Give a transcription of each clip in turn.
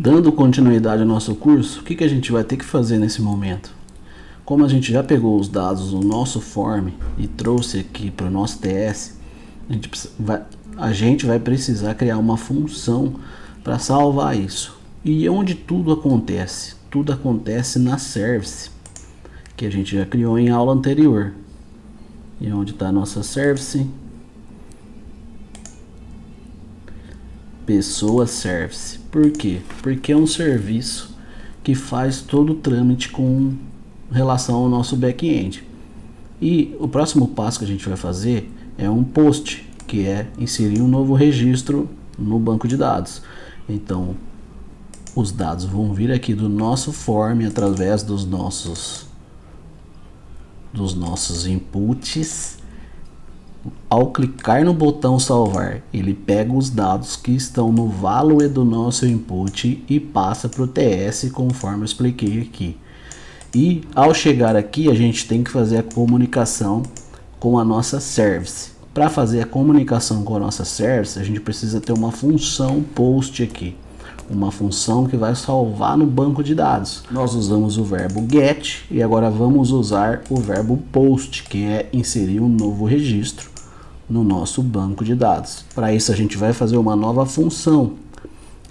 Dando continuidade ao nosso curso, o que a gente vai ter que fazer nesse momento? Como a gente já pegou os dados do nosso form e trouxe aqui para o nosso TS, a gente vai precisar criar uma função para salvar isso. E onde tudo acontece? Tudo acontece na service, que a gente já criou em aula anterior. E onde está a nossa service? Pessoa service. Por quê? Porque é um serviço que faz todo o trâmite com relação ao nosso back-end. E o próximo passo que a gente vai fazer é um post, que é inserir um novo registro no banco de dados. Então, os dados vão vir aqui do nosso form através dos nossos inputs. Ao clicar no botão salvar, ele pega os dados que estão no value do nosso input e passa para o TS conforme eu expliquei aqui. E ao chegar aqui, a gente tem que fazer a comunicação com a nossa service. Para fazer a comunicação com a nossa service, a gente precisa ter uma função post aqui. Uma função que vai salvar no banco de dados. Nós usamos o verbo get e agora vamos usar o verbo post, que é inserir um novo registro no nosso banco de dados. Para isso a gente vai fazer uma nova função,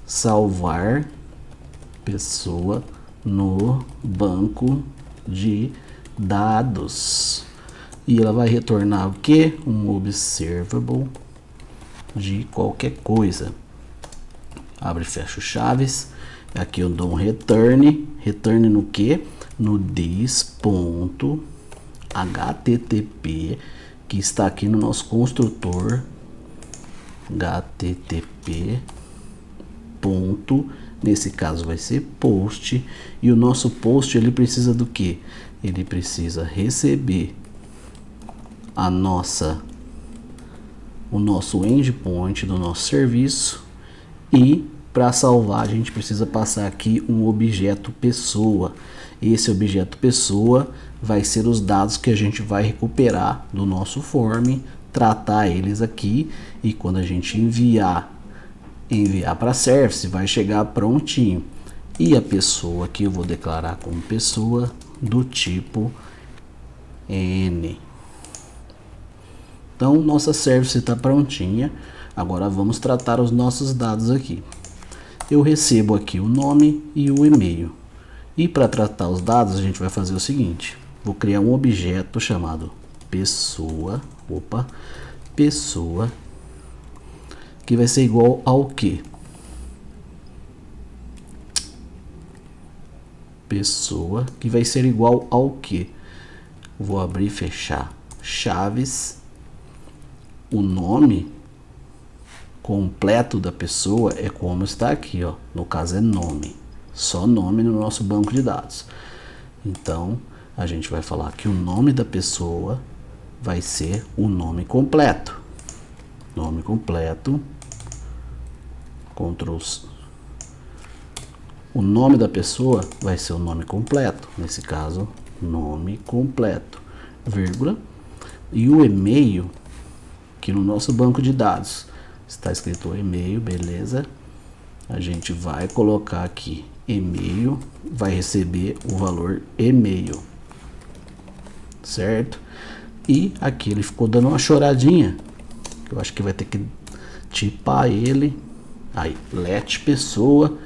salvar pessoa no banco de dados. E ela vai retornar o que? Um observable de qualquer coisa. Abre e fecha o chaves. Aqui eu dou um return. Return no que? No this.http, que está aqui no nosso construtor. http. Nesse caso vai ser post. E o nosso post ele precisa do que? Ele precisa receber o nosso endpoint do nosso serviço. E para salvar a gente precisa passar aqui um objeto pessoa. Esse objeto pessoa vai ser os dados que a gente vai recuperar do nosso form, tratar eles aqui, e quando a gente enviar para a service vai chegar prontinho. E a pessoa aqui eu vou declarar como pessoa do tipo N. Então nossa service está prontinha. Agora vamos tratar os nossos dados aqui. Eu recebo aqui o nome e o e-mail. E para tratar os dados a gente vai fazer o seguinte. Vou criar um objeto chamado pessoa. Pessoa. Que vai ser igual ao que? Pessoa. Que vai ser igual ao que? Vou abrir e fechar chaves. O nome completo da pessoa é como está aqui, ó. No caso é nome, só nome no nosso banco de dados. Então a gente vai falar que o nome da pessoa vai ser o nome completo. Nome completo. O nome da pessoa vai ser o nome completo. Nesse caso, nome completo, vírgula. E o e-mail, que no nosso banco de dados está escrito e-mail, beleza? A gente vai colocar aqui e-mail, vai receber o valor e-mail, certo? E aqui ele ficou dando uma choradinha, eu acho que vai ter que tipar ele. Aí, let pessoa,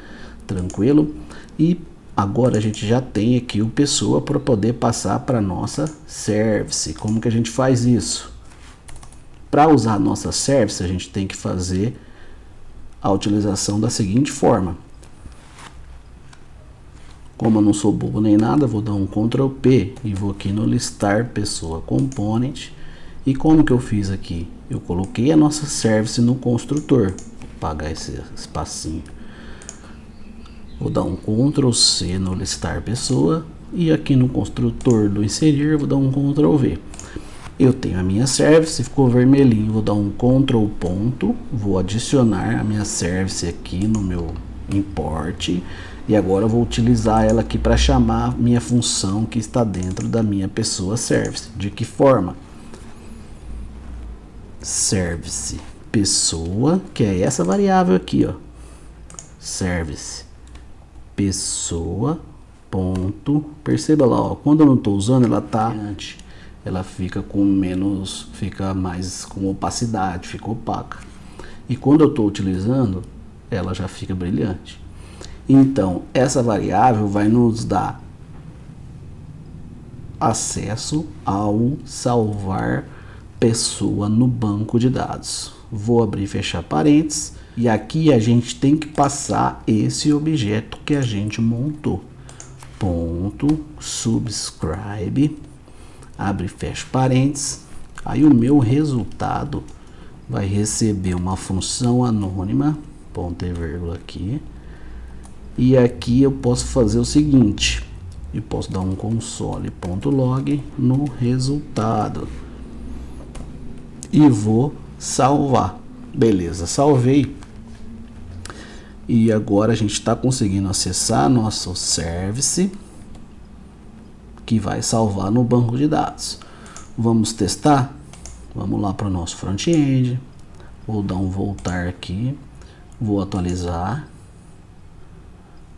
tranquilo. E agora a gente já tem aqui o pessoa para poder passar para nossa service. Como que a gente faz isso? Para usar a nossa service, a gente tem que fazer a utilização da seguinte forma. Como eu não sou bobo nem nada, vou dar um Ctrl P e vou aqui no listar pessoa component. E como que eu fiz aqui? Eu coloquei a nossa service no construtor. Vou apagar esse espacinho. Vou dar um Ctrl C no listar pessoa. E aqui no construtor do inserir, vou dar um Ctrl V. Eu tenho a minha service, ficou vermelhinho, vou dar um Ctrl ponto, vou adicionar a minha service aqui no meu import e agora eu vou utilizar ela aqui para chamar minha função que está dentro da minha pessoa service. De que forma? Service pessoa, que é essa variável aqui, ó, service pessoa, ponto, perceba lá, ó, quando eu não estou usando ela tá, ela fica com menos, fica mais com opacidade, fica opaca. E quando eu estou utilizando, ela já fica brilhante. Então, essa variável vai nos dar acesso ao salvar pessoa no banco de dados. Vou abrir e fechar parênteses. E aqui a gente tem que passar esse objeto que a gente montou. Ponto, subscribe, abre e fecha parênteses. Aí o meu resultado vai receber uma função anônima, ponto e vírgula aqui. E aqui eu posso fazer o seguinte, eu posso dar um console.log no resultado. E vou salvar. Beleza, salvei. E agora a gente está conseguindo acessar nosso service, que vai salvar no banco de dados. Vamos testar? Vamos lá para o nosso front-end. Vou dar um voltar aqui. Vou atualizar.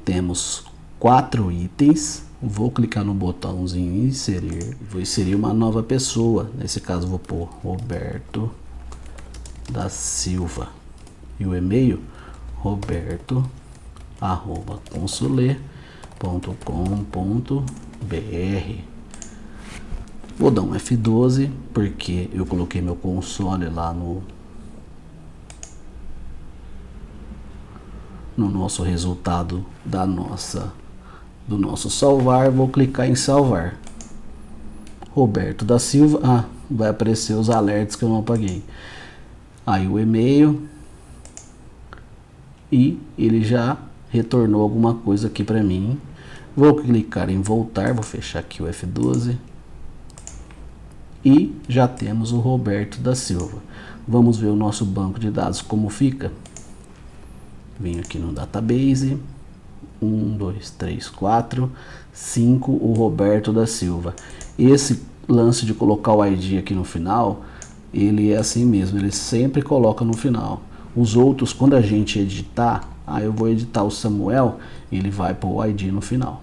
Temos 4 itens. Vou clicar no botãozinho inserir. Vou inserir uma nova pessoa. Nesse caso vou pôr Roberto da Silva. E o e-mail roberto@consulê.com.br. Vou dar um F12 porque eu coloquei meu console lá no nosso resultado do nosso salvar. Vou clicar em salvar. Roberto da Silva, vai aparecer os alertas que eu não apaguei. Aí o e-mail, e ele já retornou alguma coisa aqui para mim. Vou clicar em voltar, vou fechar aqui o F12 e já temos o Roberto da Silva. Vamos ver o nosso banco de dados como fica. Venho aqui no database, 1, 2, 3, 4, 5, o Roberto da Silva. Esse lance de colocar o ID aqui no final, ele é assim mesmo, ele sempre coloca no final. Os outros, quando a gente editar, eu vou editar o Samuel, ele vai pôr o ID no final.